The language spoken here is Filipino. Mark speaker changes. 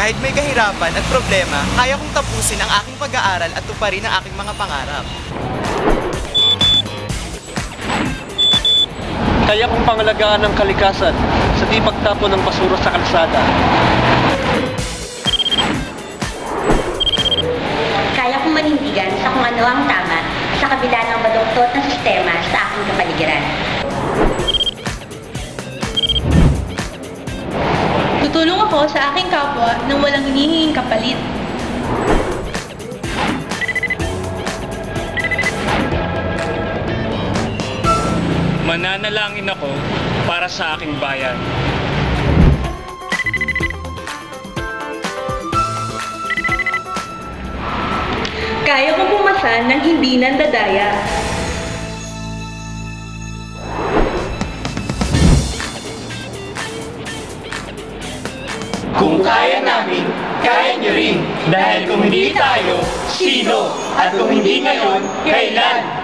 Speaker 1: Kahit may kahirapan at problema, kaya kong tapusin ang aking pag-aaral at tuparin ang aking mga pangarap.
Speaker 2: Kaya kong pangalagaan ng kalikasan sa di pagtapon ng basura sa kalsada.
Speaker 3: Kaya kong manindigan sa kung ano ang tama sa kabila ng baluktot na sistema sa aking kapaligiran.
Speaker 4: Tutulong ako sa aking kapwa nang walang hinihinging kapalit.
Speaker 5: Mananalangin ako para sa aking bayan.
Speaker 4: Kaya kong pumasan ng hindi nandadaya.
Speaker 5: Kung kaya namin, kaya niyo rin. Dahil kung hindi tayo, sino? At kung hindi ngayon, kailan?